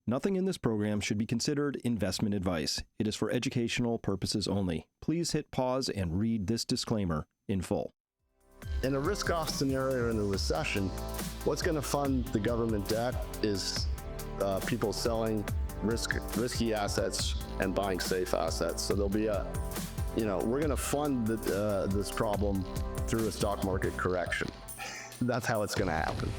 Nothing in this program should be considered investment advice. It is for educational purposes only. Please hit pause and read this disclaimer in full. In a risk-off scenario in a recession, what's going to fund the government debt is people selling risky assets and buying safe assets. So there'll be we're going to fund this problem through a stock market correction. That's how it's going to happen.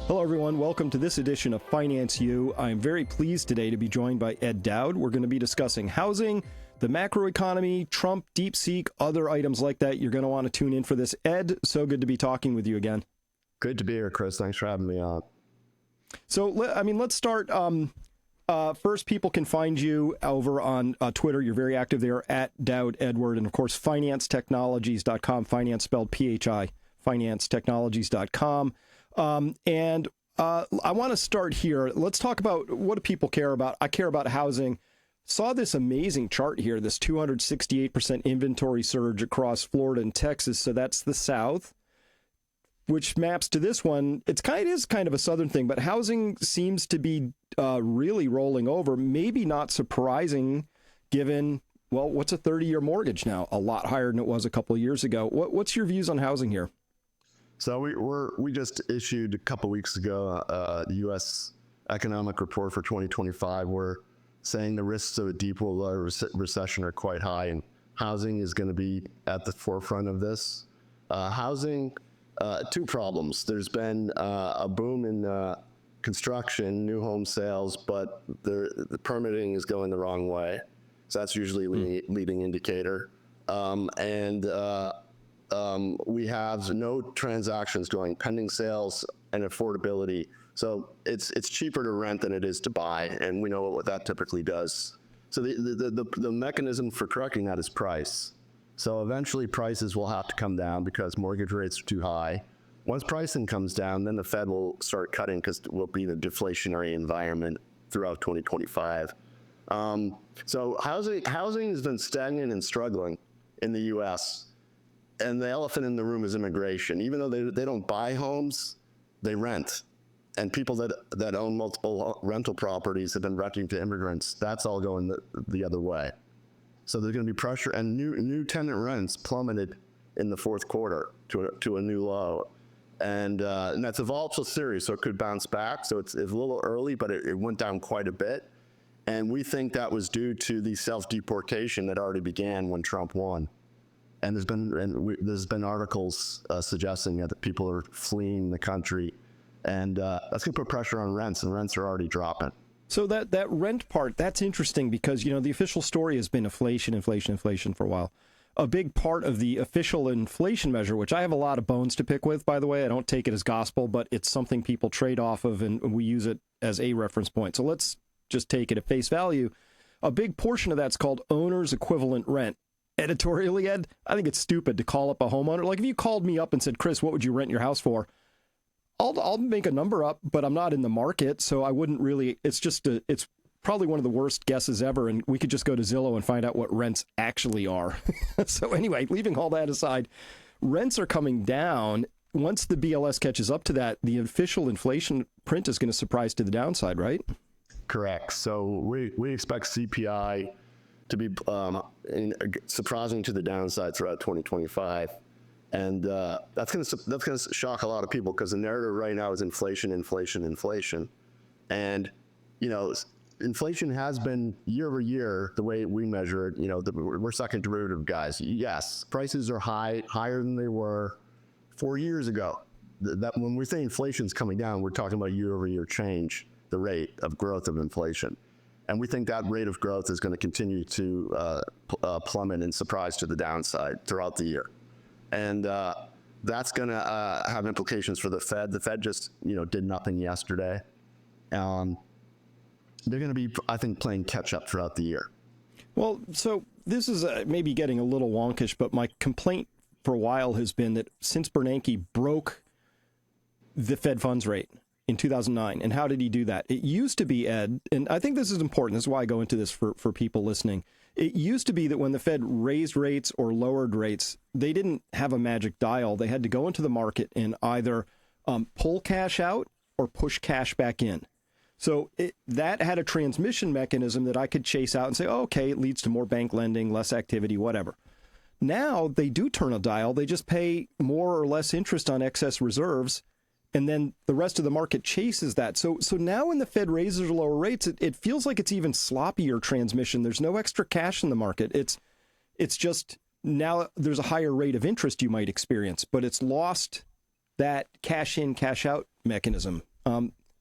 Hello, everyone. Welcome to this edition of Finance U. I'm very pleased today to be joined by Ed Dowd. We're going to be discussing housing, the macroeconomy, Trump, DeepSeek, other items like that. You're going to want to tune in for this. Ed, so good to be talking with you again. Good to be here, Chris. Thanks for having me on. So, let's start. First, people can find you over on Twitter. You're very active there, at Dowd Edward. And, of course, financetechnologies.com, finance spelled P-H-I, financetechnologies.com. And I want to start here. Let's talk about what do people care about. I care about housing. Saw this amazing chart here, this 268% inventory surge across Florida and Texas. So that's the South, which maps to this one. It is kind of a Southern thing, but housing seems to be really rolling over. Maybe not surprising given, well, what's a 30-year mortgage now? A lot higher than it was a couple of years ago. What's your views on housing here? So we just issued a couple weeks ago the U.S. economic report for 2025. We're saying the risks of a deep or low recession are quite high, and housing is going to be at the forefront of this. Housing, two problems. There's been a boom in construction, new home sales, but the permitting is going the wrong way. So that's usually a leading indicator. We have no transactions going, pending sales and affordability. So it's cheaper to rent than it is to buy, and we know what that typically does. So the mechanism for correcting that is price. So eventually prices will have to come down because mortgage rates are too high. Once pricing comes down, then the Fed will start cutting because it will be in a deflationary environment throughout 2025. So housing has been stagnant and struggling in the U.S., and the elephant in the room is immigration. Even though they don't buy homes, they rent. And people that own multiple rental properties have been renting to immigrants. That's all going the other way. So there's going to be pressure, and new tenant rents plummeted in the fourth quarter to a new low. And that's a volatile series, so it could bounce back. So it's a little early, but it went down quite a bit. And we think that was due to the self-deportation that already began when Trump won. And there's been articles suggesting that people are fleeing the country, and that's going to put pressure on rents, and rents are already dropping. So that rent part, that's interesting because, the official story has been inflation for a while. A big part of the official inflation measure, which I have a lot of bones to pick with, by the way, I don't take it as gospel, but it's something people trade off of, and we use it as a reference point. So let's just take it at face value. A big portion of that's called owner's equivalent rent. Editorially, Ed, I think it's stupid to call up a homeowner. Like if you called me up and said, Chris, what would you rent your house for? I'll make a number up, but I'm not in the market, so I wouldn't really. It's probably one of the worst guesses ever, and we could just go to Zillow and find out what rents actually are. So anyway, leaving all that aside, rents are coming down. Once the BLS catches up to that, the official inflation print is going to surprise to the downside, right? Correct. So we expect CPI to be surprising to the downside throughout 2025. And that's going to shock a lot of people because the narrative right now is inflation. And, inflation has been year over year, the way we measure it, we're second derivative guys. Yes, prices are higher than they were 4 years ago. That when we say inflation's coming down, we're talking about year over year change, the rate of growth of inflation. And we think that rate of growth is going to continue to plummet and surprise to the downside throughout the year. And that's going to have implications for the Fed. The Fed just, did nothing yesterday. They're going to be, I think, playing catch up throughout the year. Well, so this is maybe getting a little wonkish, but my complaint for a while has been that since Bernanke broke the Fed funds rate in 2009, and how did he do that? It used to be, Ed, and I think this is important. This is why I go into this for people listening. It used to be that when the Fed raised rates or lowered rates, they didn't have a magic dial. They had to go into the market and either pull cash out or push cash back in. So that had a transmission mechanism that I could chase out and say, oh, okay, it leads to more bank lending, less activity, whatever. Now they do turn a dial. They just pay more or less interest on excess reserves, and then the rest of the market chases that. So now when the Fed raises or lower rates, it feels like it's even sloppier transmission. There's no extra cash in the market. It's just now there's a higher rate of interest you might experience, but it's lost that cash in, cash out mechanism.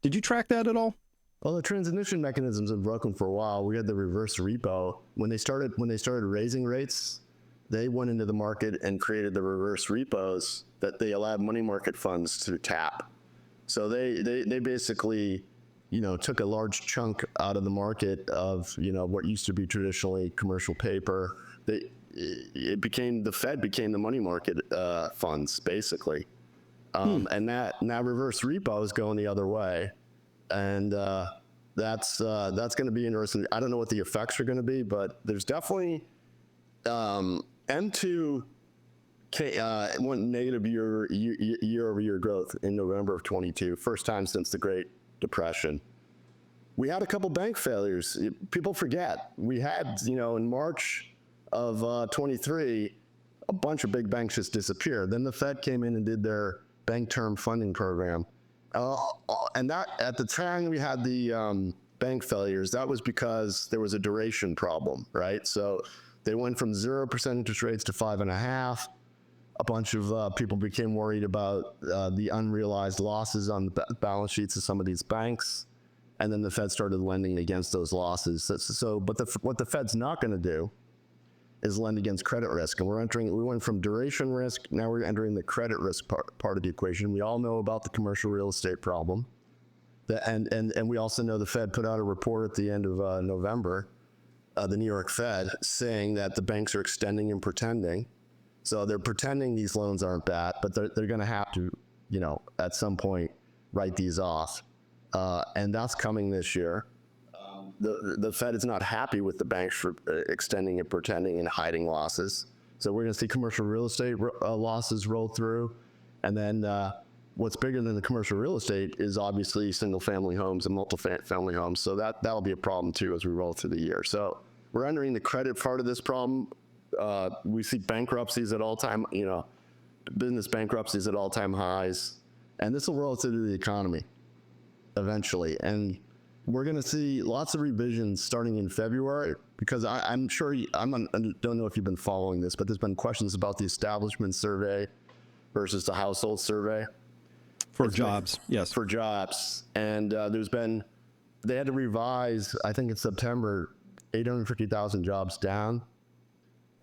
Did you track that at all? Well, the transmission mechanisms have broken for a while. We had the reverse repo. When they started raising rates, they went into the market and created the reverse repos that they allowed money market funds to tap. So they basically, took a large chunk out of the market of, what used to be traditionally commercial paper. The Fed became the money market funds, basically. And that now reverse repo is going the other way. And that's going to be interesting. I don't know what the effects are going to be, but there's definitely M2 went negative year-over-year growth in November of 22, first time since the Great Depression. We had a couple bank failures. People forget. We had, in March of 23, a bunch of big banks just disappeared. Then the Fed came in and did their bank term funding program. And that at the time we had the bank failures, that was because there was a duration problem, right? So they went from 0% interest rates to 5.5%. A bunch of people became worried about the unrealized losses on the balance sheets of some of these banks, and then the Fed started lending against those losses. But what the Fed's not going to do is lend against credit risk, and we went from duration risk, now we're entering the credit risk part of the equation. We all know about the commercial real estate problem, and we also know the Fed put out a report at the end of November. The New York Fed saying that the banks are extending and pretending. So they're pretending these loans aren't bad, but they're going to have to, at some point write these off. And that's coming this year. The Fed is not happy with the banks for extending and pretending and hiding losses. So we're going to see commercial real estate losses roll through. And then what's bigger than the commercial real estate is obviously single family homes and multi-family homes. So that'll be a problem too as we roll through the year. So we're entering the credit part of this problem. We see bankruptcies at all-time, business bankruptcies at all-time highs. And this will roll through the economy eventually. And we're going to see lots of revisions starting in February because I'm sure, I don't know if you've been following this, but there's been questions about the establishment survey versus the household survey. For jobs, yes. For jobs. And they had to revise, I think in September, 850,000 jobs down.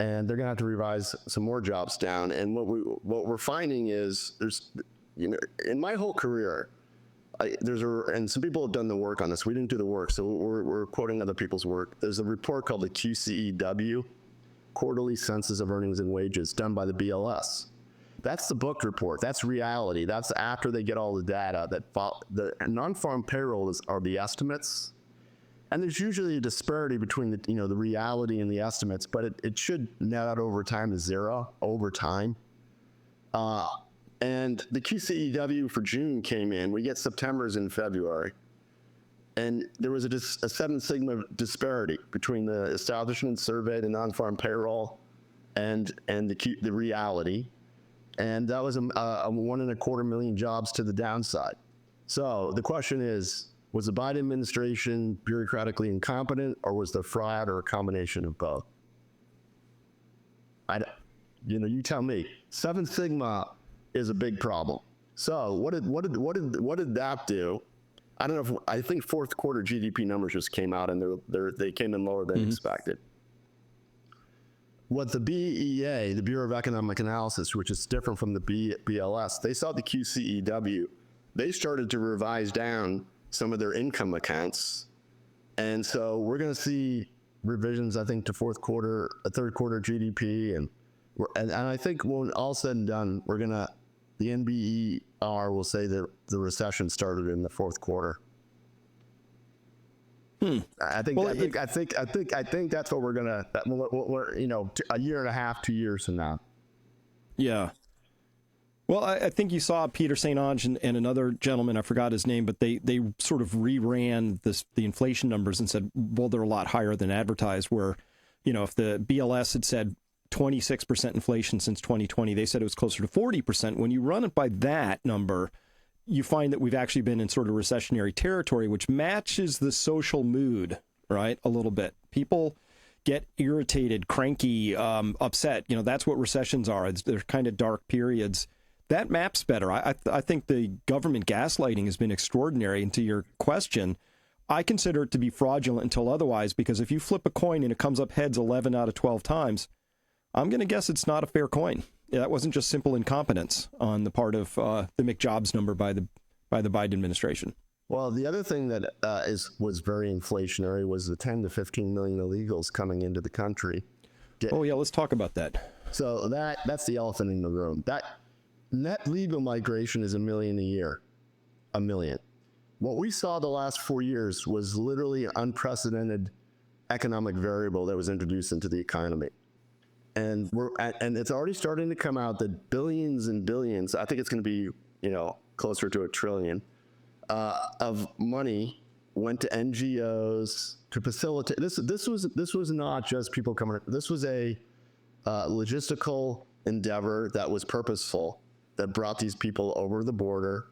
And they're going to have to revise some more jobs down. And what we're finding is in my whole career, and some people have done the work on this. We didn't do the work, so we're quoting other people's work. There's a report called the QCEW, Quarterly Census of Earnings and Wages, done by the BLS. That's the book report. That's reality. That's after they get all the data. The non-farm payroll are the estimates, and there's usually a disparity between the reality and the estimates, but it should net out over time to zero over time. And the QCEW for June came in. We get September's in February. And there was a 7 sigma disparity between the establishment survey, the non-farm payroll, and the reality. And that was a 1.25 million jobs to the downside. So the question is, was the Biden administration bureaucratically incompetent, or was there fraud, or a combination of both? You tell me. 7 sigma is a big problem. So what did that do? I don't know. I think fourth quarter GDP numbers just came out, and they came in lower than expected. What the BEA, the Bureau of Economic Analysis, which is different from the BLS, they saw the QCEW. They started to revise down some of their income accounts, and so we're going to see revisions, I think, to third quarter GDP, and I think when all said and done, the NBER will say that the recession started in the fourth quarter. I think Well, I think that's what we're a year and a half, 2 years from now. Yeah. Well, I think you saw Peter St. Onge and another gentleman, I forgot his name, but they sort of reran the inflation numbers and said, well, they're a lot higher than advertised, where, if the BLS had said 26% inflation since 2020, they said it was closer to 40%. When you run it by that number, you find that we've actually been in sort of recessionary territory, which matches the social mood, right? A little bit. People get irritated, cranky, upset. That's what recessions are. They're kind of dark periods. That maps better. I think the government gaslighting has been extraordinary. And to your question, I consider it to be fraudulent until otherwise, because if you flip a coin and it comes up heads 11 out of 12 times, I'm going to guess it's not a fair coin. That wasn't just simple incompetence on the part of the McJobs number by the Biden administration. Well, the other thing that was very inflationary was the 10 to 15 million illegals coming into the country. Oh yeah, let's talk about that. So that's the elephant in the room. That net legal migration is 1 million a year. 1 million. What we saw the last 4 years was literally an unprecedented economic variable that was introduced into the economy. And it's already starting to come out that billions and billions, I think it's going to be, closer to $1 trillion, of money went to NGOs to facilitate. This was not just people coming. This was a logistical endeavor that was purposeful, that brought these people over the border,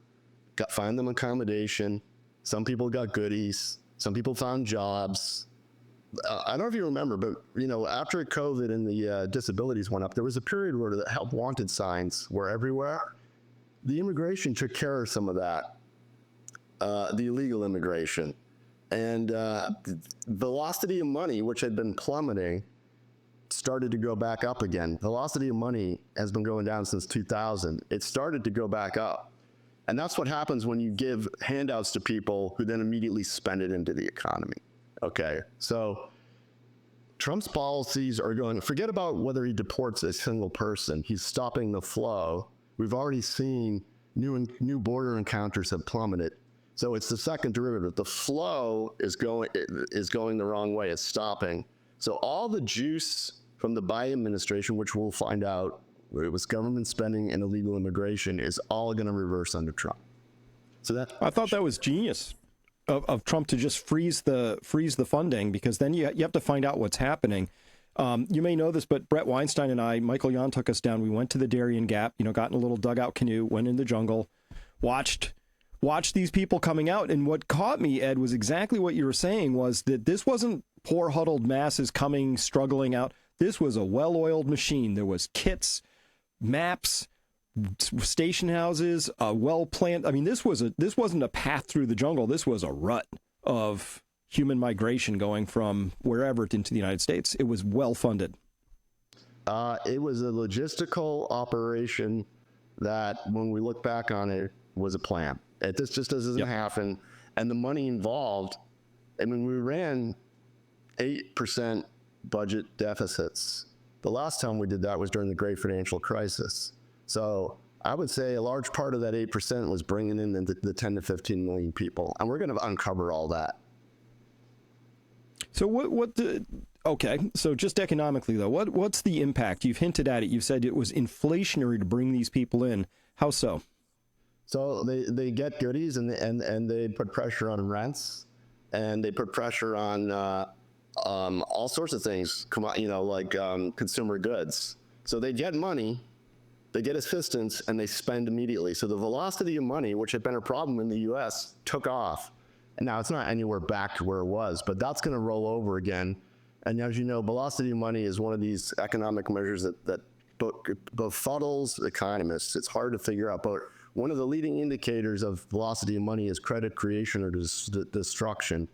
find them accommodation. Some people got goodies. Some people found jobs. I don't know if you remember, but after COVID and the disabilities went up, there was a period where the help wanted signs were everywhere. The immigration took care of some of that, the illegal immigration, and velocity of money, which had been plummeting, started to go back up again. Velocity of money has been going down since 2000. It started to go back up, and that's what happens when you give handouts to people who then immediately spend it into the economy. Okay, so Trump's policies are going, forget about whether he deports a single person. He's stopping the flow. We've already seen new border encounters have plummeted. So it's the second derivative. The flow is going the wrong way. It's stopping. So all the juice from the Biden administration, which we'll find out, where it was government spending and illegal immigration, is all going to reverse under Trump. So I thought that was genius of Trump to just freeze the funding, because then you have to find out what's happening. You may know this, but Brett Weinstein and I, Michael Yon took us down. We went to the Darien Gap, got in a little dugout canoe, went in the jungle, watched these people coming out. And what caught me, Ed, was exactly what you were saying, was that this wasn't poor huddled masses coming, struggling out. This was a well-oiled machine. There was kits, maps, station houses, well-planned. I mean, this wasn't a path through the jungle. This was a rut of human migration going from wherever into the United States. It was well-funded. It was a logistical operation that, when we look back on it, was a plan. This just doesn't happen. And the money involved, I mean, we ran 8% budget deficits. The last time we did that was during the great financial crisis. So I would say a large part of that 8% was bringing in the 10 to 15 million people. And we're going to uncover all that. So okay, so just economically, though, what's the impact? You've hinted at it. You've said it was inflationary to bring these people in. How so? So they get goodies, and they put pressure on rents, and they put pressure on all sorts of things, like consumer goods. So they get money, they get assistance, and they spend immediately. So the velocity of money, which had been a problem in the U.S., took off. And now it's not anywhere back to where it was, but that's going to roll over again. And as you know, velocity of money is one of these economic measures that befuddles economists. It's hard to figure out, but one of the leading indicators of velocity of money is credit creation or destruction.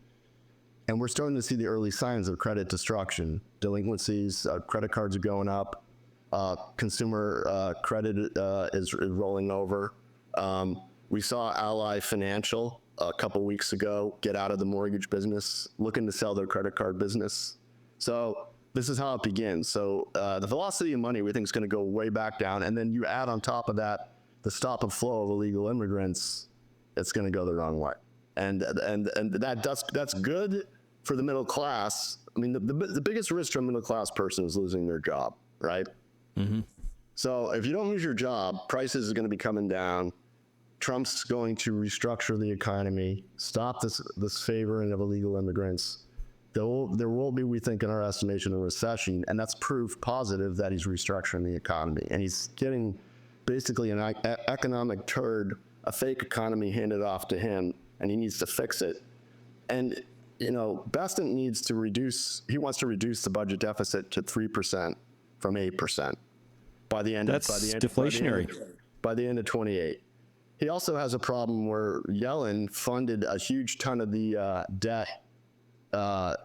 And we're starting to see the early signs of credit destruction. Delinquencies, credit cards are going up. Consumer credit is rolling over. We saw Ally Financial a couple weeks ago get out of the mortgage business, looking to sell their credit card business. So this is how it begins. So the velocity of money, we think, is going to go way back down. And then you add on top of that the stop of flow of illegal immigrants, it's going to go the wrong way. And that's good for the middle class, I mean, the biggest risk to a middle class person is losing their job, right? So if you don't lose your job, prices are going to be coming down. Trump's going to restructure the economy, stop this favoring of illegal immigrants. There will be, we think, in our estimation, a recession, and that's proof positive that he's restructuring the economy. And he's getting basically an economic turd, a fake economy handed off to him, and he needs to fix it. And, you know, Besant needs to he wants to reduce the budget deficit to 3% from 8% by the end deflationary. By the end of 28. He also has a problem where Yellen funded a huge ton of the debt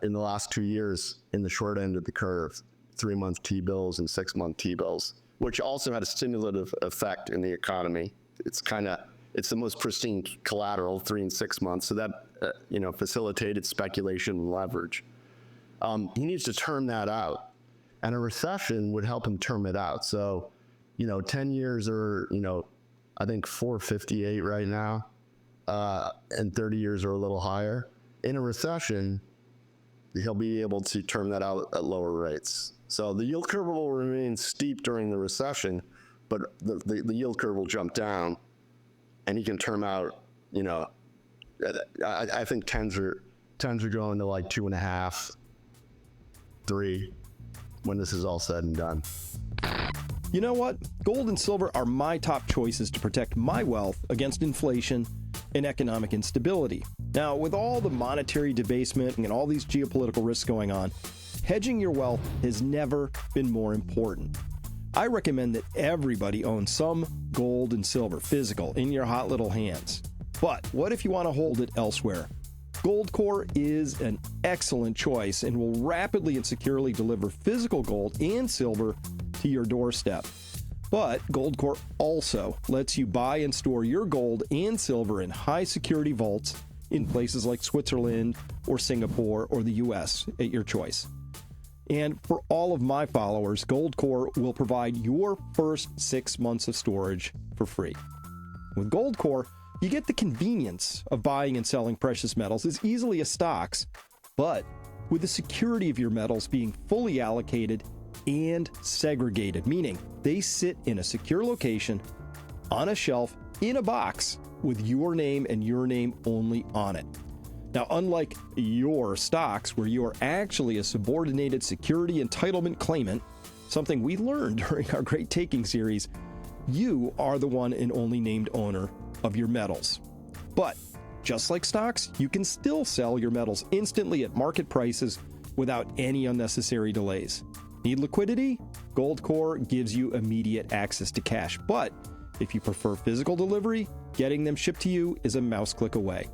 in the last 2 years in the short end of the curve, 3-month T-bills and 6-month T-bills, which also had a stimulative effect in the economy. It's the most pristine collateral, 3 and 6 months, so that facilitated speculation and leverage. He needs to term that out, and a recession would help him term it out. So, 10 years are, I think 4.58 right now, and 30 years are a little higher. In a recession, he'll be able to term that out at lower rates. So the yield curve will remain steep during the recession, but the yield curve will jump down, and he can term out, I think tens are going to like 2.5, 3 when this is all said and done. You know what? Gold and silver are my top choices to protect my wealth against inflation and economic instability. Now, with all the monetary debasement and all these geopolitical risks going on, hedging your wealth has never been more important. I recommend that everybody own some gold and silver physical in your hot little hands. But what if you want to hold it elsewhere? Goldcore is an excellent choice and will rapidly and securely deliver physical gold and silver to your doorstep. But Goldcore also lets you buy and store your gold and silver in high security vaults in places like Switzerland or Singapore or the US at your choice. And for all of my followers, Goldcore will provide your first 6 months of storage for free. With Goldcore, you get the convenience of buying and selling precious metals as easily as stocks, but with the security of your metals being fully allocated and segregated, meaning they sit in a secure location, on a shelf, in a box, with your name and your name only on it. Now, unlike your stocks, where you are actually a subordinated security entitlement claimant, something we learned during our Great Taking series, you are the one and only named owner of your metals. But just like stocks, you can still sell your metals instantly at market prices without any unnecessary delays. Need liquidity? Goldcore gives you immediate access to cash. But if you prefer physical delivery, getting them shipped to you is a mouse click away.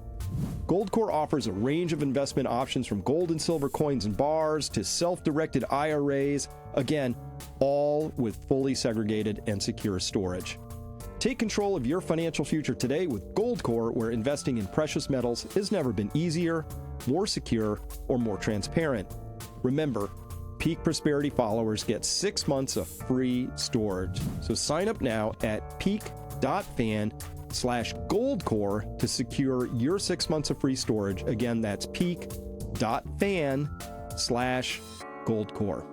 Goldcore offers a range of investment options from gold and silver coins and bars to self-directed IRAs, again, all with fully segregated and secure storage. Take control of your financial future today with Goldcore, where investing in precious metals has never been easier, more secure, or more transparent. Remember, Peak Prosperity followers get 6 months of free storage. So sign up now at peak.fan/Goldcore to secure your 6 months of free storage. Again, that's peak.fan/Goldcore.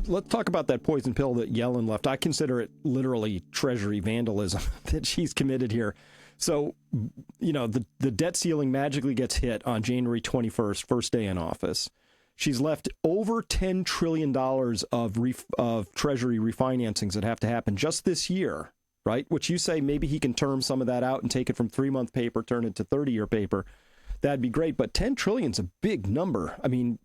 Let's talk about that poison pill that Yellen left. I consider it literally treasury vandalism that she's committed here. So, the debt ceiling magically gets hit on January 21st, first day in office. She's left over $10 trillion of treasury refinancings that have to happen just this year, right? Which you say maybe he can term some of that out and take it from 3-month paper, turn it to 30-year paper. That'd be great. But 10 trillion is a big number. I mean,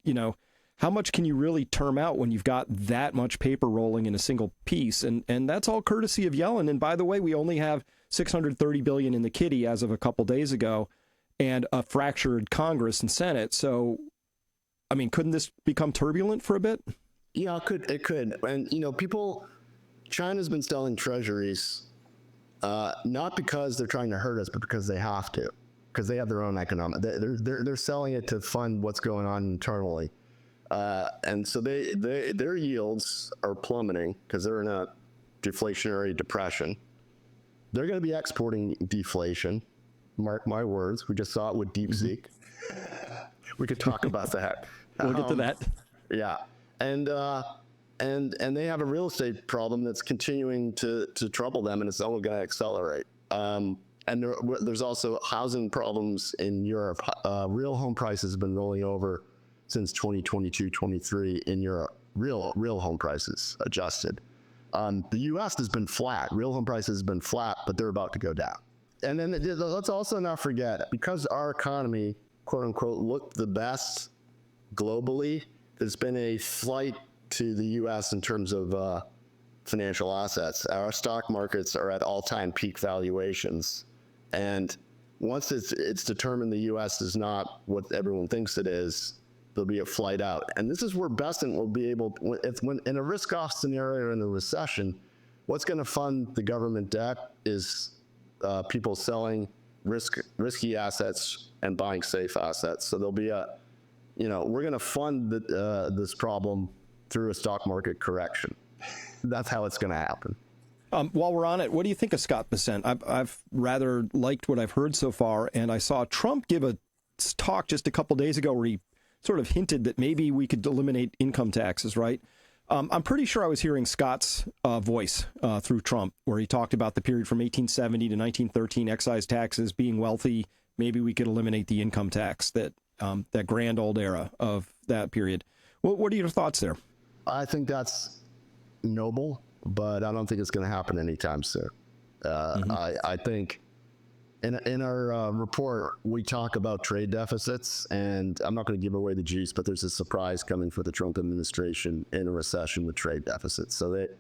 how much can you really term out when you've got that much paper rolling in a single piece? And that's all courtesy of Yellen. And by the way, we only have $630 billion in the kitty as of a couple days ago and a fractured Congress and Senate. So, I mean, couldn't this become turbulent for a bit? Yeah, it could. And, China's been selling treasuries, not because they're trying to hurt us, but because they have to, because they have their own economic. They're selling it to fund what's going on internally. And so their yields are plummeting because they're in a deflationary depression. They're going to be exporting deflation. Mark my words. We just saw it with DeepSeek. we could talk about that. We'll get to that. Yeah, and they have a real estate problem that's continuing to trouble them, and it's only going to accelerate. And there's also housing problems in Europe. Real home prices have been rolling over since 2022, 23 in Europe. Real home prices adjusted. The U.S. has been flat. Real home prices have been flat, but they're about to go down. And then let's also not forget, because our economy, quote unquote, looked the best globally, there's been a flight to the U.S. in terms of financial assets. Our stock markets are at all-time peak valuations. And once it's determined the U.S. is not what everyone thinks it is, there'll be a flight out. And this is where Besant will be able, when in a risk-off scenario or in a recession, what's going to fund the government debt is people selling risky assets and buying safe assets. So there'll be we're going to fund this problem through a stock market correction. That's how it's going to happen. While we're on it, what do you think of Scott Bessent? I've rather liked what I've heard so far, and I saw Trump give a talk just a couple days ago where he sort of hinted that maybe we could eliminate income taxes, right? I'm pretty sure I was hearing Scott's voice through Trump, where he talked about the period from 1870 to 1913, excise taxes, being wealthy. Maybe we could eliminate the income tax, that grand old era of that period. What are your thoughts there? I think that's noble, but I don't think it's going to happen anytime soon. I think in our report, we talk about trade deficits, and I'm not going to give away the juice, but there's a surprise coming for the Trump administration in a recession with trade deficits. So that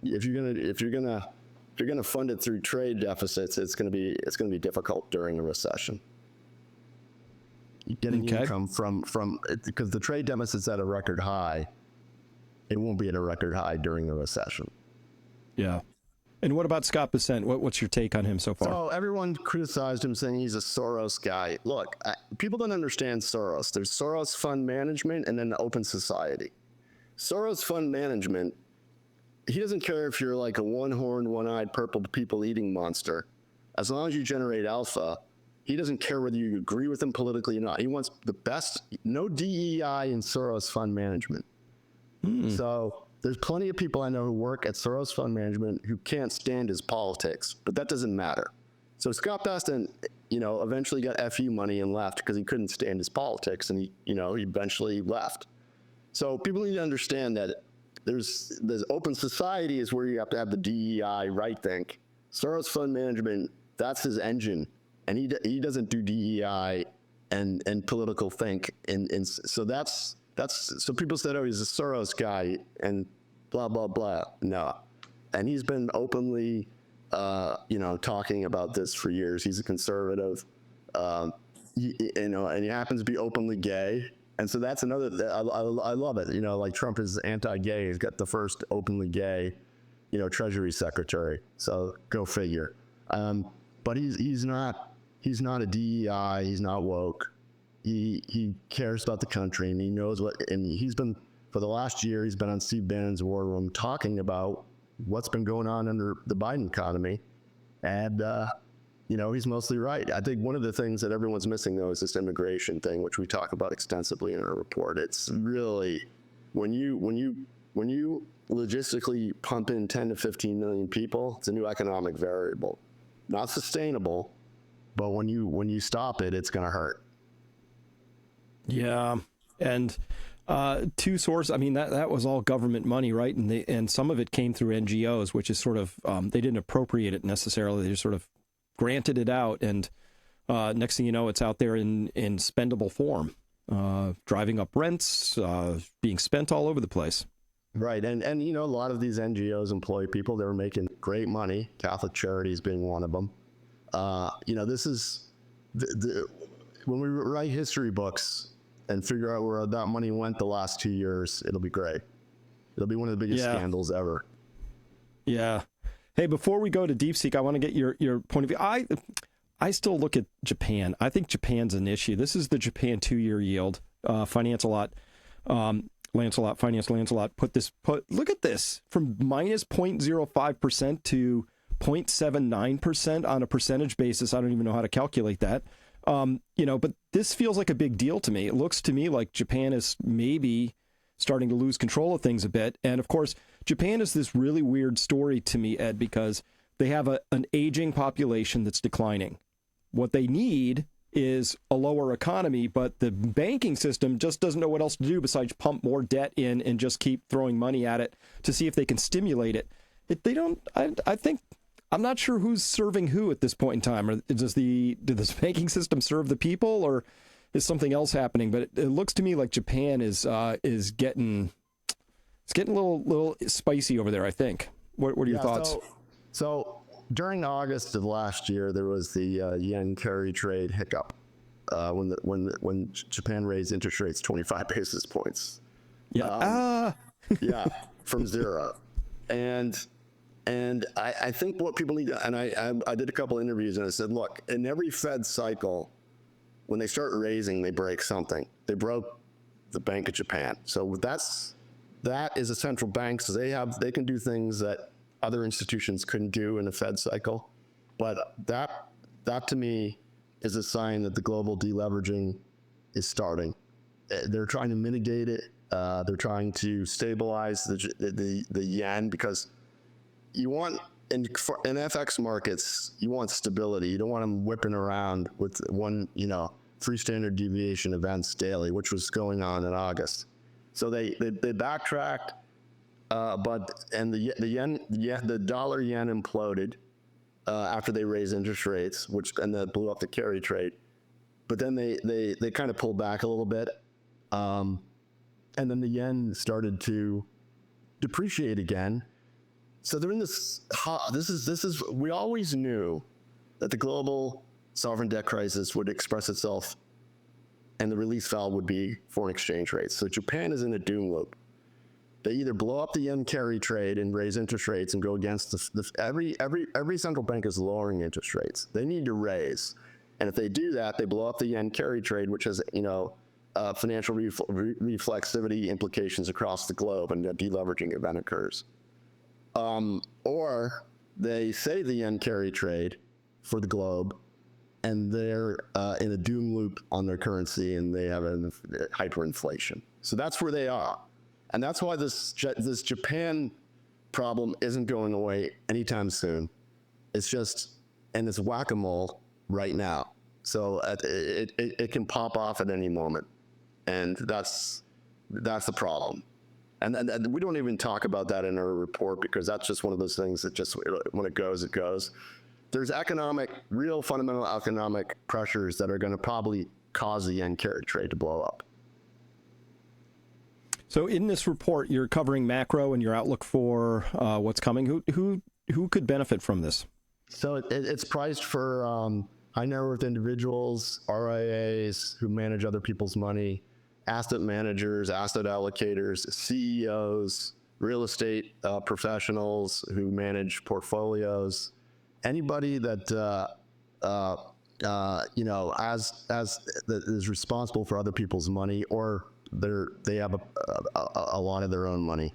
if you're gonna fund it through trade deficits, it's going to be difficult during a recession. Getting income from because the trade deficit's at a record high, it won't be at a record high during a recession. Yeah. And what about Scott Bessent? What's your take on him so far? So everyone criticized him, saying he's a Soros guy. Look, people don't understand Soros. There's Soros Fund Management and then Open Society. Soros Fund Management, he doesn't care if you're like a one-horned, one-eyed, purple people-eating monster. As long as you generate alpha, he doesn't care whether you agree with him politically or not. He wants the best, no DEI in Soros Fund Management. So there's plenty of people I know who work at Soros Fund Management who can't stand his politics, but that doesn't matter. So Scott Bessent, eventually got FU money and left because he couldn't stand his politics, and he eventually left. So people need to understand that there's Open Society is where you have to have the DEI right think. Soros Fund Management, that's his engine, and he doesn't do DEI and political think, and so that's so people said, oh, he's a Soros guy and blah blah blah. No, and he's been openly talking about this for years. He's a conservative, and he happens to be openly gay. And so that's another, I love it. Like Trump is anti-gay. He's got the first openly gay, Treasury Secretary. So go figure. But he's not a DEI. He's not woke. He cares about the country, and he knows and he's been, for the last year, he's been on Steve Bannon's War Room talking about what's been going on under the Biden economy. And, he's mostly right. I think one of the things that everyone's missing, though, is this immigration thing, which we talk about extensively in our report. It's really, when you logistically pump in 10 to 15 million people, it's a new economic variable. Not sustainable, but when you stop it, it's going to hurt. Yeah. And two sources, I mean, that was all government money, right? And some of it came through NGOs, which is sort of, they didn't appropriate it necessarily. They just sort of granted it out. And next thing you know, it's out there in spendable form, driving up rents, being spent all over the place. Right. And a lot of these NGOs employ people that are making great money, Catholic Charities being one of them. This is when we write history books and figure out where that money went the last 2 years, it'll be great. It'll be one of the biggest scandals ever. Yeah. Hey, before we go to DeepSeek, I want to get your point of view. I still look at Japan. I think Japan's an issue. This is the Japan 2-year yield. Lancelot, Finance Lancelot look at this, from minus 0.05% to 0.79% on a percentage basis. I don't even know how to calculate that. But this feels like a big deal to me. It looks to me like Japan is maybe starting to lose control of things a bit. And of course, Japan is this really weird story to me, Ed, because they have an aging population that's declining. What they need is a lower economy, but the banking system just doesn't know what else to do besides pump more debt in and just keep throwing money at it to see if they can stimulate it. I think, I'm not sure who's serving who at this point in time. Or does the banking system serve the people, or is something else happening? But it looks to me like Japan is getting a little spicy over there, I think. What are your thoughts? So during August of last year, there was the yen carry trade hiccup when Japan raised interest rates 25 basis points. Yeah. Yeah, from zero. And I think what people need to, and I did a couple interviews and I said, look, in every Fed cycle, when they start raising, they break something. They broke the Bank of Japan. So that is a central bank, so they can do things that other institutions couldn't do in a Fed cycle. But that to me is a sign that the global deleveraging is starting. They're trying to mitigate it. They're trying to stabilize the yen, because you want in FX markets, you want stability. You don't want them whipping around with one, 3 standard deviation events daily, which was going on in August. So they backtracked, the dollar yen imploded after they raised interest rates, and that blew up the carry trade. But then they kind of pulled back a little bit, and then the yen started to depreciate again. So they're in this. We always knew that the global sovereign debt crisis would express itself, and the release valve would be foreign exchange rates. So Japan is in a doom loop. They either blow up the yen carry trade and raise interest rates and go against every central bank is lowering interest rates. They need to raise, and if they do that, they blow up the yen carry trade, which has financial reflexivity implications across the globe, and a deleveraging event occurs. Or they say the yen carry trade for the globe, and they're in a doom loop on their currency, and they have a hyperinflation. So that's where they are. And that's why this Japan problem isn't going away anytime soon. It's whack-a-mole right now. So it can pop off at any moment. And that's the problem. And we don't even talk about that in our report, because that's just one of those things that just, when it goes, it goes. There's real fundamental economic pressures that are going to probably cause the yen carry trade to blow up. So in this report, you're covering macro and your outlook for what's coming. Who could benefit from this? So it's priced for high net worth individuals, RIAs who manage other people's money, asset managers, asset allocators, CEOs, real estate professionals who manage portfolios, anybody that that is responsible for other people's money, or they have a lot of their own money.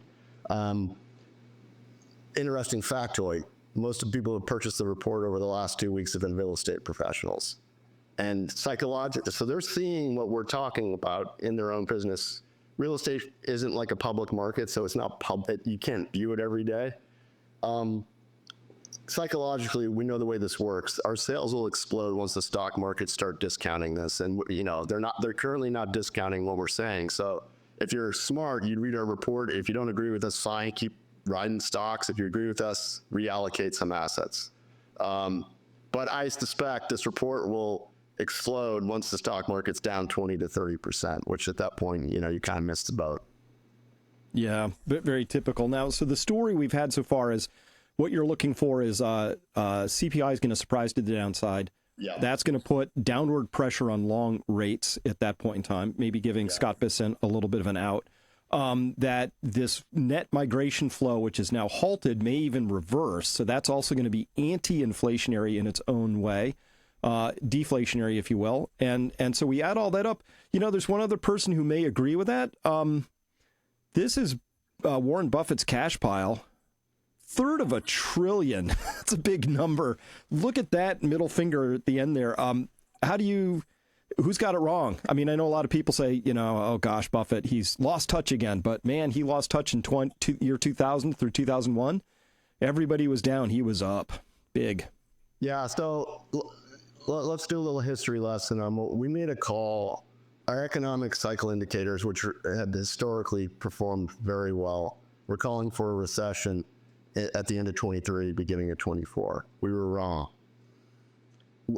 Interesting factoid: most of the people who purchased the report over the last 2 weeks have been real estate professionals. And psychologically, so they're seeing what we're talking about in their own business. Real estate isn't like a public market, so it's not public. You can't view it every day. Psychologically, we know the way this works. Our sales will explode once the stock markets start discounting this, and they're currently not discounting what we're saying. So if you're smart, you'd read our report. If you don't agree with us, fine, keep riding stocks. If you agree with us, reallocate some assets. But I suspect this report will explode once the stock market's down 20 to 30%, which at that point, you kind of missed the boat. Yeah, very typical. Now, so the story we've had so far is what you're looking for is CPI is going to surprise to the downside. Yeah. That's going to put downward pressure on long rates at that point in time, maybe giving Scott Bessent a little bit of an out. That this net migration flow, which is now halted, may even reverse. So that's also going to be anti-inflationary in its own way, deflationary, if you will. And so we add all that up. There's one other person who may agree with that. This is Warren Buffett's cash pile. $1/3 of $1 trillion. That's a big number. Look at that middle finger at the end there. who's got it wrong? I mean, I know a lot of people say, oh gosh, Buffett, he's lost touch again, but man, he lost touch in year 2000 through 2001. Everybody was down. He was up big. Yeah. So let's do a little history lesson. We made a call. Our economic cycle indicators, which had historically performed very well, were calling for a recession at the end of 23, beginning of 24. We were wrong.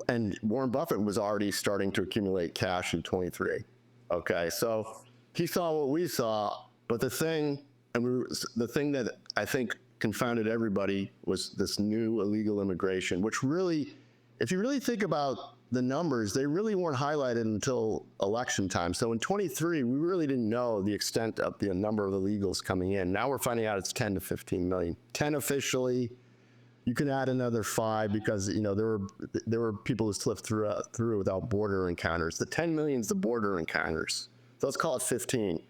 And Warren Buffett was already starting to accumulate cash in 23. Okay, so he saw what we saw, but the thing that I think confounded everybody was this new illegal immigration, which really, if you really think about the numbers, they really weren't highlighted until election time. So in 23, we really didn't know the extent of the number of illegals coming in. Now we're finding out it's 10 to 15 million. 10 officially. You can add another 5 because there were people who slipped through without border encounters. The 10 million is the border encounters. So let's call it 15.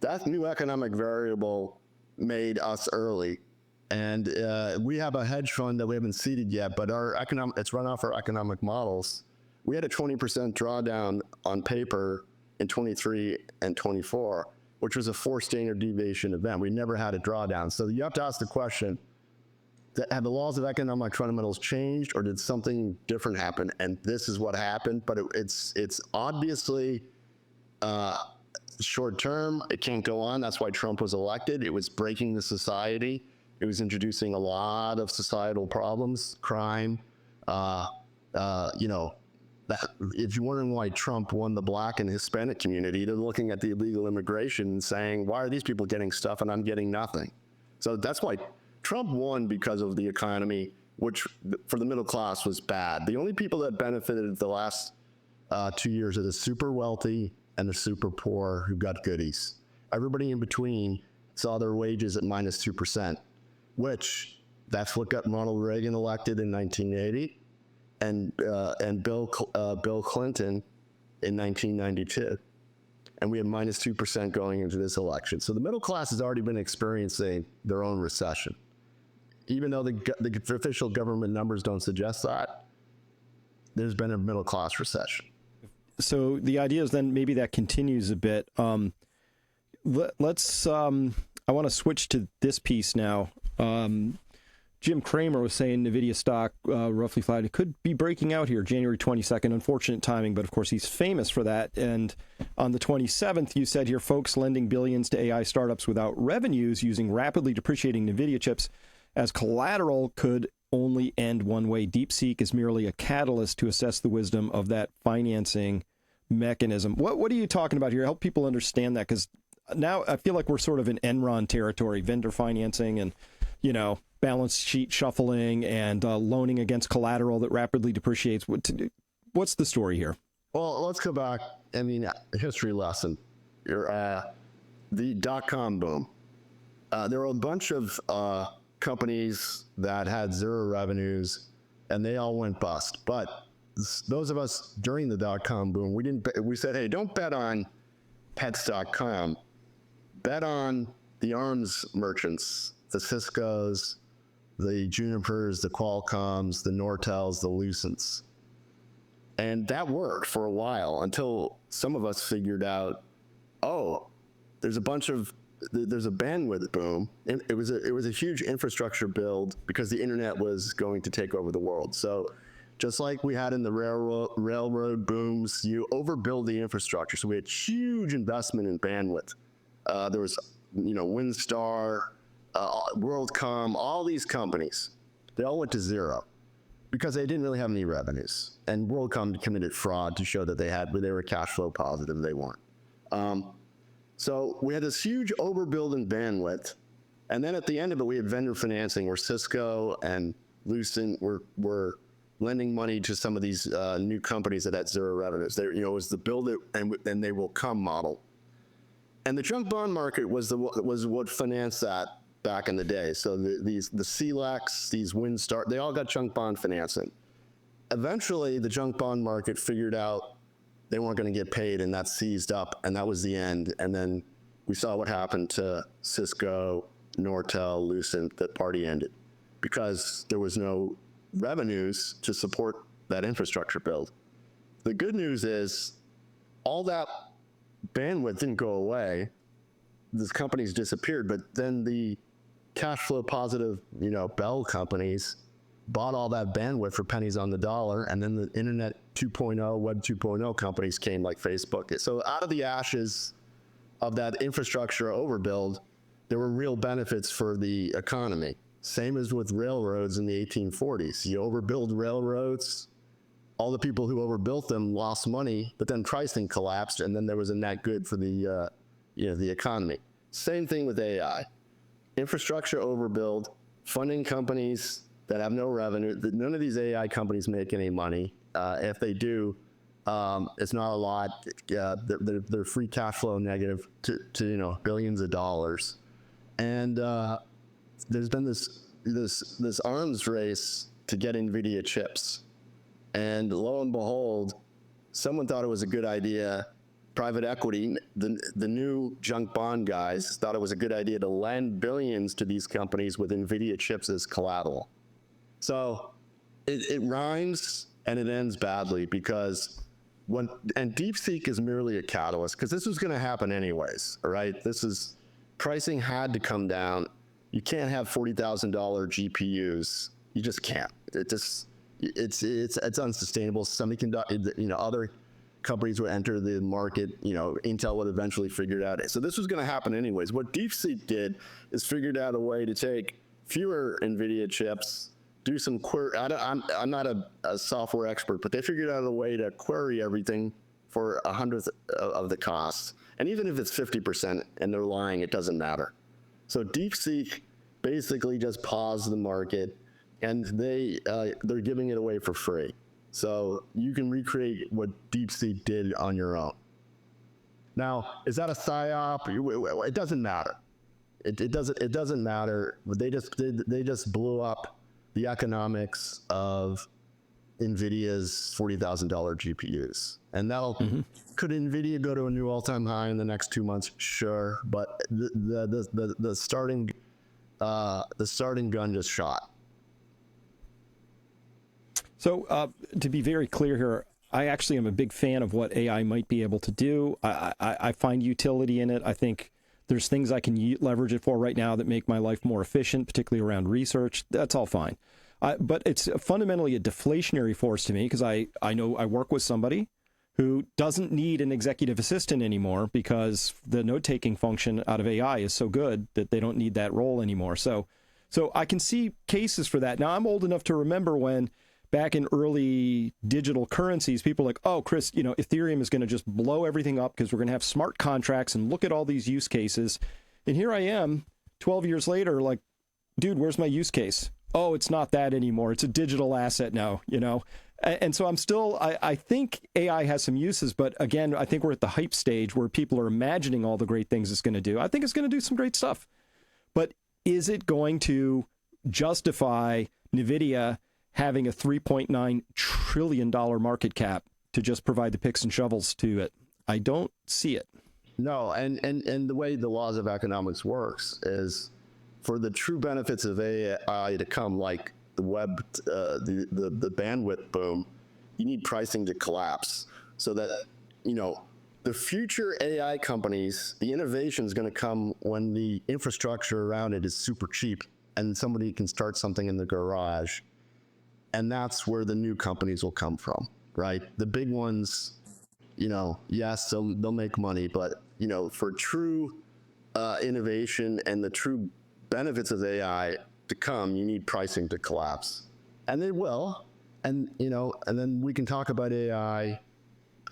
That new economic variable made us early, and we have a hedge fund that we haven't seeded yet, but it's run off our economic models. We had a 20% drawdown on paper in 23 and 24, which was a 4 standard deviation event. We never had a drawdown. So you have to ask the question, have the laws of economic fundamentals changed, or did something different happen? And this is what happened, but it's obviously short term. It can't go on. That's why Trump was elected. It was breaking the society. It was introducing a lot of societal problems, crime. If you're wondering why Trump won the Black and Hispanic community, they're looking at the illegal immigration and saying, why are these people getting stuff and I'm getting nothing? So that's why Trump won, because of the economy, which for the middle class was bad. The only people that benefited the last 2 years are the super wealthy and the super poor who got goodies. Everybody in between saw their wages at minus 2%, which that's what got Ronald Reagan elected in 1980 and Bill Clinton in 1992. And we have minus 2% going into this election. So the middle class has already been experiencing their own recession. Even though the official government numbers don't suggest that, there's been a middle class recession. So the idea is then maybe that continues a bit. I want to switch to this piece now. Jim Cramer was saying NVIDIA stock roughly flat. It could be breaking out here January 22nd. Unfortunate timing, but of course he's famous for that. And on the 27th, you said here, folks lending billions to AI startups without revenues using rapidly depreciating NVIDIA chips as collateral could only end one way. DeepSeek is merely a catalyst to assess the wisdom of that financing mechanism. What are you talking about here? Help people understand that, because now I feel like we're sort of in Enron territory, vendor financing and, balance sheet shuffling and loaning against collateral that rapidly depreciates. What's the story here? Well, let's go back. History lesson. The dot-com boom. There were a bunch of companies that had zero revenues, and they all went bust. But those of us during the dot-com boom, we said, hey, don't bet on pets.com. Bet on the arms merchants, the Ciscos, the Junipers, the Qualcomms, the Nortels, the Lucents. And that worked for a while until some of us figured out, there's a bandwidth boom. It was a huge infrastructure build because the internet was going to take over the world. So just like we had in the railroad booms, you overbuild the infrastructure. So we had huge investment in bandwidth. There was, WinStar, WorldCom, all these companies, they all went to zero because they didn't really have any revenues. And WorldCom committed fraud to show that they were cash flow positive. They weren't. So we had this huge overbuild in bandwidth. And then at the end of it, we had vendor financing where Cisco and Lucent were lending money to some of these new companies that had zero revenues. It was the build it and they will come model. And the junk bond market was what financed that back in the day. So the CLEX, these WinStar, they all got junk bond financing. Eventually, the junk bond market figured out they weren't going to get paid, and that seized up, and that was the end. And then we saw what happened to Cisco, Nortel, Lucent. That party ended because there was no revenues to support that infrastructure build. the good news is all that bandwidth didn't go away. These companies disappeared, but then the cash flow positive, Bell companies bought all that bandwidth for pennies on the dollar, and then the Internet 2.0, Web 2.0 companies came like Facebook. So out of the ashes of that infrastructure overbuild, there were real benefits for the economy. Same as with railroads in the 1840s. You overbuild railroads, all the people who overbuilt them lost money, but then pricing collapsed, and then there was a net good for the economy. Same thing with AI. Infrastructure overbuild, funding companies that have no revenue. None of these AI companies make any money. If they do, it's not a lot. They're free cash flow negative to billions of dollars. And there's been this arms race to get NVIDIA chips. And lo and behold, someone thought it was a good idea. Private equity, the new junk bond guys, thought it was a good idea to lend billions to these companies with NVIDIA chips as collateral. So it rhymes and it ends badly because DeepSeek is merely a catalyst, because this was going to happen anyways, all right? Pricing had to come down. You can't have $40,000 GPUs. You just can't. It's unsustainable. Semiconductor, other companies would enter the market. Intel would eventually figure it out. So this was going to happen anyways. What DeepSeek did is figured out a way to take fewer NVIDIA chips, do some query. I'm not a software expert, but they figured out a way to query everything for 1/100th of the cost. And even if it's 50% and they're lying, it doesn't matter. So DeepSeek basically just paused the market, and they're giving it away for free. So you can recreate what DeepSeek did on your own. Now, is that a psyop? It doesn't matter. It doesn't matter. They just blew up the economics of NVIDIA's $40,000 GPUs, and could NVIDIA go to a new all-time high in the next 2 months? Sure, but the starting gun just shot. So to be very clear here, I actually am a big fan of what AI might be able to do. I find utility in it. I think there's things I can leverage it for right now that make my life more efficient, particularly around research. That's all fine. But it's fundamentally a deflationary force to me, because I know I work with somebody who doesn't need an executive assistant anymore because the note-taking function out of AI is so good that they don't need that role anymore. So I can see cases for that. Now, I'm old enough to remember when back in early digital currencies, people were like, oh, Chris, Ethereum is going to just blow everything up because we're going to have smart contracts and look at all these use cases. And here I am 12 years later, like, dude, where's my use case? Oh, it's not that anymore. It's a digital asset now, And so I think AI has some uses, but again, I think we're at the hype stage where people are imagining all the great things it's going to do. I think it's going to do some great stuff. But is it going to justify NVIDIA having a $3.9 trillion market cap to just provide the picks and shovels to it? I don't see it. No, and the way the laws of economics works is for the true benefits of AI to come, like the web, the bandwidth boom, you need pricing to collapse so that, the future AI companies, the innovation is going to come when the infrastructure around it is super cheap and somebody can start something in the garage. And that's where the new companies will come from, right? The big ones, yes, they'll make money, but, for true innovation and the true benefits of AI to come, you need pricing to collapse. And they will. And, and then we can talk about AI.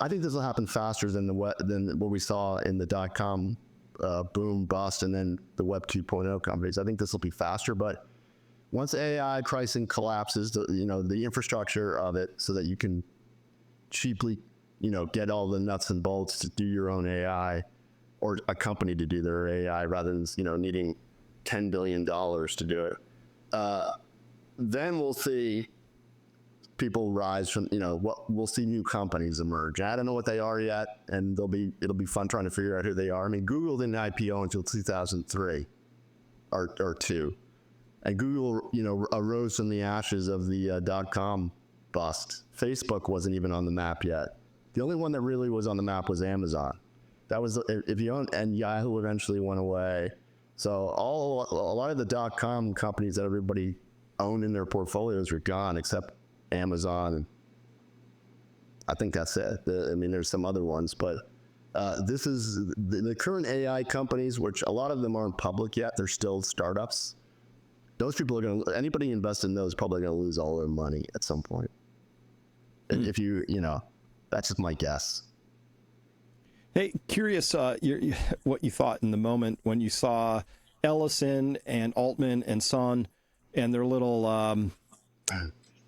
I think this will happen faster than what we saw in the .com boom bust and then the Web 2.0 companies. I think this will be faster, but once AI pricing collapses, the infrastructure of it so that you can cheaply, get all the nuts and bolts to do your own AI, or a company to do their AI rather than, needing $10 billion to do it. Then we'll see people rise from, we'll see new companies emerge. I don't know what they are yet, and it'll be fun trying to figure out who they are. I mean, Google didn't IPO until 2003 or 2. And Google, arose from the ashes of the .com bust. Facebook wasn't even on the map yet. The only one that really was on the map was Amazon. That was if you own, and Yahoo eventually went away. So a lot of the .com companies that everybody owned in their portfolios were gone, except Amazon. And I think that's it. I mean, there's some other ones, but this is the current AI companies, which a lot of them aren't public yet. They're still startups. Those people are going to, anybody invest in those is probably going to lose all their money at some point. And if you know, that's just my guess. Hey, curious what you thought in the moment when you saw Ellison and Altman and Son and their little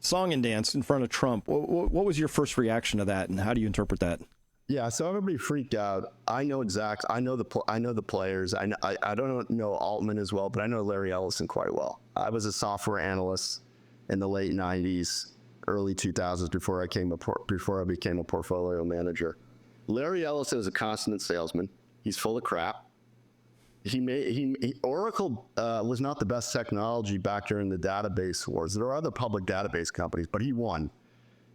song and dance in front of Trump. What was your first reaction to that, and how do you interpret that? Yeah, so everybody freaked out. I know the players. I don't know Altman as well, but I know Larry Ellison quite well. I was a software analyst in the late '90s, early 2000s before I became a portfolio manager. Larry Ellison is a consummate salesman. He's full of crap. Oracle was not the best technology back during the database wars. There are other public database companies, but he won.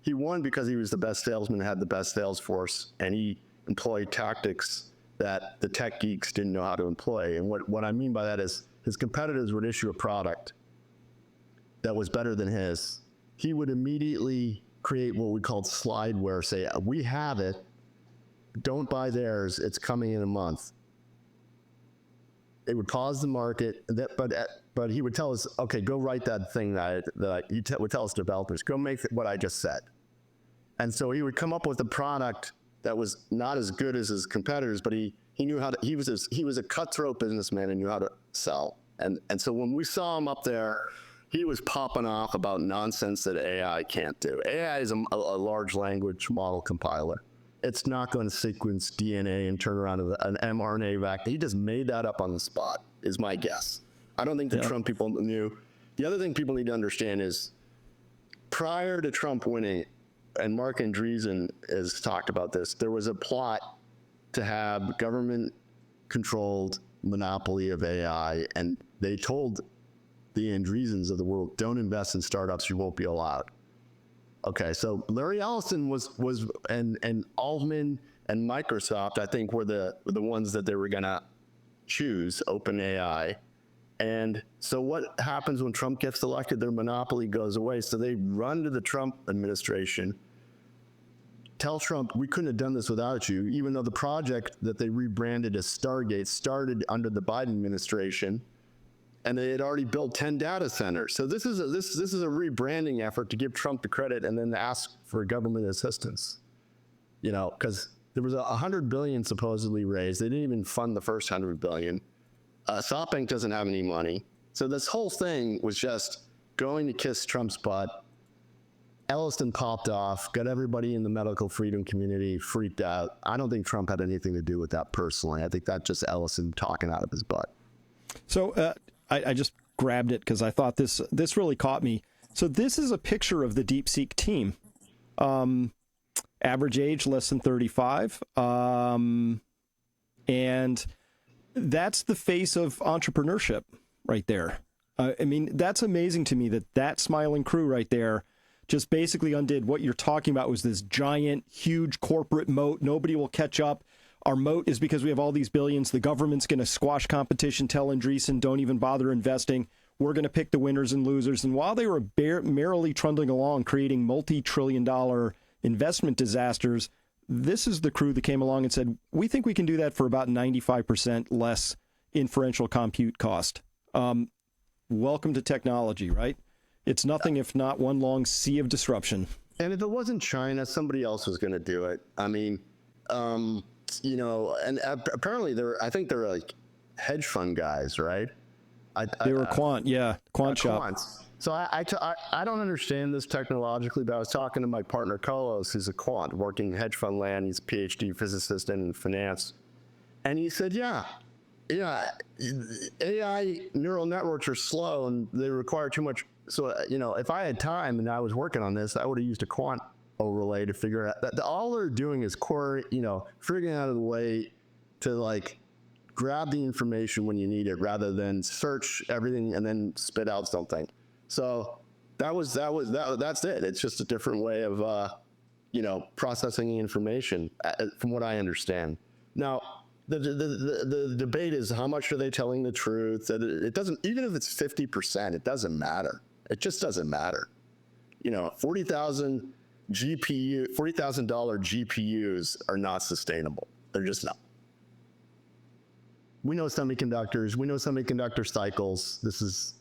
He won because he was the best salesman, had the best sales force, and he employed tactics that the tech geeks didn't know how to employ. And what I mean by that is his competitors would issue a product that was better than his. He would immediately create what we called slideware, say, we have it, don't buy theirs, it's coming in a month. It would pause the market, but he would tell us, okay, go write that thing would tell us developers, go make what I just said. And so he would come up with a product that was not as good as his competitors, but he knew how to, he was a cutthroat businessman and knew how to sell. And so when we saw him up there, he was popping off about nonsense that AI can't do. AI is a large language model compiler. It's not going to sequence DNA and turn around an mRNA vaccine. He just made that up on the spot, is my guess. I don't think the Trump people knew. The other thing people need to understand is prior to Trump winning, and Mark Andreessen has talked about this, there was a plot to have government-controlled monopoly of AI, and they told the Andreessens of the world, don't invest in startups, you won't be allowed. Okay, so Larry Ellison and Altman and Microsoft, I think, were the ones that they were gonna choose, OpenAI. And so what happens when Trump gets elected? Their monopoly goes away. So they run to the Trump administration, tell Trump, we couldn't have done this without you, even though the project that they rebranded as Stargate started under the Biden administration, and they had already built 10 data centers. So this is a rebranding effort to give Trump the credit and then ask for government assistance. You know, because there was $100 billion supposedly raised. They didn't even fund the first $100 billion. SoftBank doesn't have any money. So this whole thing was just going to kiss Trump's butt. Ellison popped off, got everybody in the medical freedom community freaked out. I don't think Trump had anything to do with that personally. I think that's just Ellison talking out of his butt. So I just grabbed it because I thought this really caught me. So this is a picture of the DeepSeek team. Average age less than 35. And that's the face of entrepreneurship right there. I mean, that's amazing to me that smiling crew right there just basically undid what you're talking about was this giant, huge corporate moat. Nobody will catch up. Our moat is because we have all these billions. The government's going to squash competition, tell Andreessen, don't even bother investing. We're going to pick the winners and losers. And while they were merrily trundling along, creating multi-trillion-dollar investment disasters, this is the crew that came along and said, we think we can do that for about 95% less inferential compute cost. Welcome to technology, right? It's nothing if not one long sea of disruption. And if it wasn't China, somebody else was going to do it. I mean, you know, and apparently I think they're like hedge fund guys, right? They were quant shop. Quants. So I don't understand this technologically, but I was talking to my partner Carlos, who's a quant working hedge fund land. He's a PhD physicist in finance, and he said, yeah, AI neural networks are slow and they require too much. So you know, if I had time and I was working on this, I would have used a quant overlay to figure out that all they're doing is figuring out a way to like grab the information when you need it rather than search everything and then spit out something. So that's it. It's just a different way of processing information, from what I understand. Now, the debate is how much are they telling the truth? It doesn't, even if it's 50%, it doesn't matter. It just doesn't matter. $40,000 GPUs are not sustainable. They're just not. We know semiconductors. We know semiconductor cycles. This is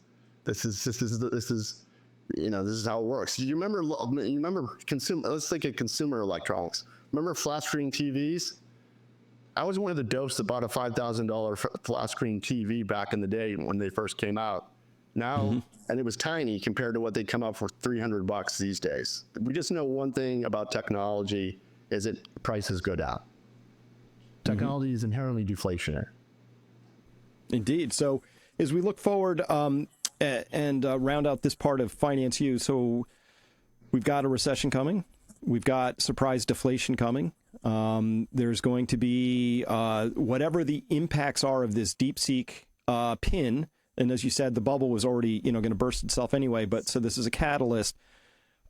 how it works. You remember let's think of consumer electronics. Remember flat screen TVs? I was one of the dopes that bought a $5,000 flat screen TV back in the day when they first came out. Now, and it was tiny compared to what they come out for $300 these days. We just know one thing about technology is that prices go down. Technology is inherently deflationary. Indeed. So as we look forward and round out this part of Finance U, so we've got a recession coming. We've got surprise deflation coming. There's going to be whatever the impacts are of this DeepSeek pin. And as you said, the bubble was already, going to burst itself anyway. But so this is a catalyst.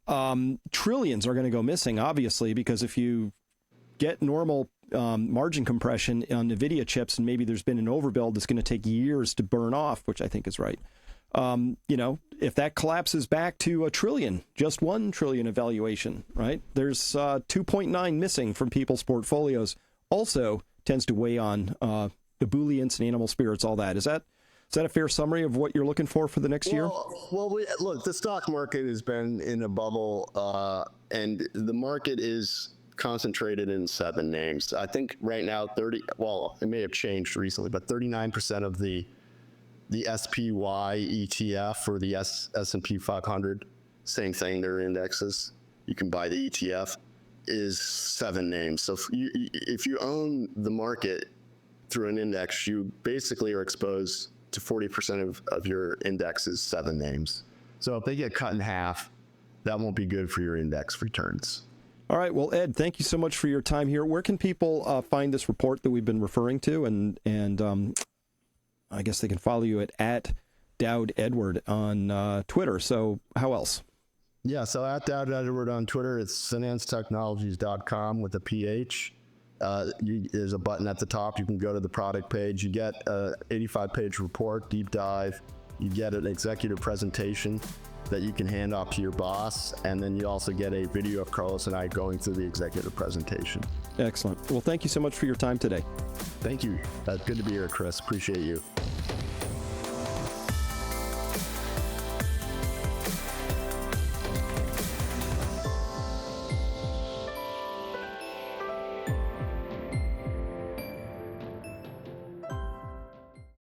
Trillions are going to go missing, obviously, because if you get normal margin compression on NVIDIA chips and maybe there's been an overbuild that's going to take years to burn off, which I think is right. If that collapses back to $1 trillion, just $1 trillion evaluation, right? There's 2.9 missing from people's portfolios. Also tends to weigh on ebullience and animal spirits, all that. Is that a fair summary of what you're looking for the next year? Well, look, the stock market has been in a bubble, and the market is concentrated in 7 names. I think right now it may have changed recently, but 39% of the SPY ETF or the S&P 500, same thing, they're indexes. You can buy the ETF, is 7 names. So if you own the market through an index, you basically are exposed to 40% of your index is 7 names. So if they get cut in half, that won't be good for your index returns. All right. Well, Ed, thank you so much for your time here. Where can people find this report that we've been referring to? And I guess they can follow you at Dowd Edward on Twitter. So how else? Yeah, so at Dowd Edward on Twitter, it's financetechnologies.com with a PH. There's a button at the top. You can go to the product page. You get an 85-page report, deep dive. You get an executive presentation that you can hand off to your boss. And then you also get a video of Carlos and I going through the executive presentation. Excellent. Well, thank you so much for your time today. Thank you. Good to be here, Chris. Appreciate you.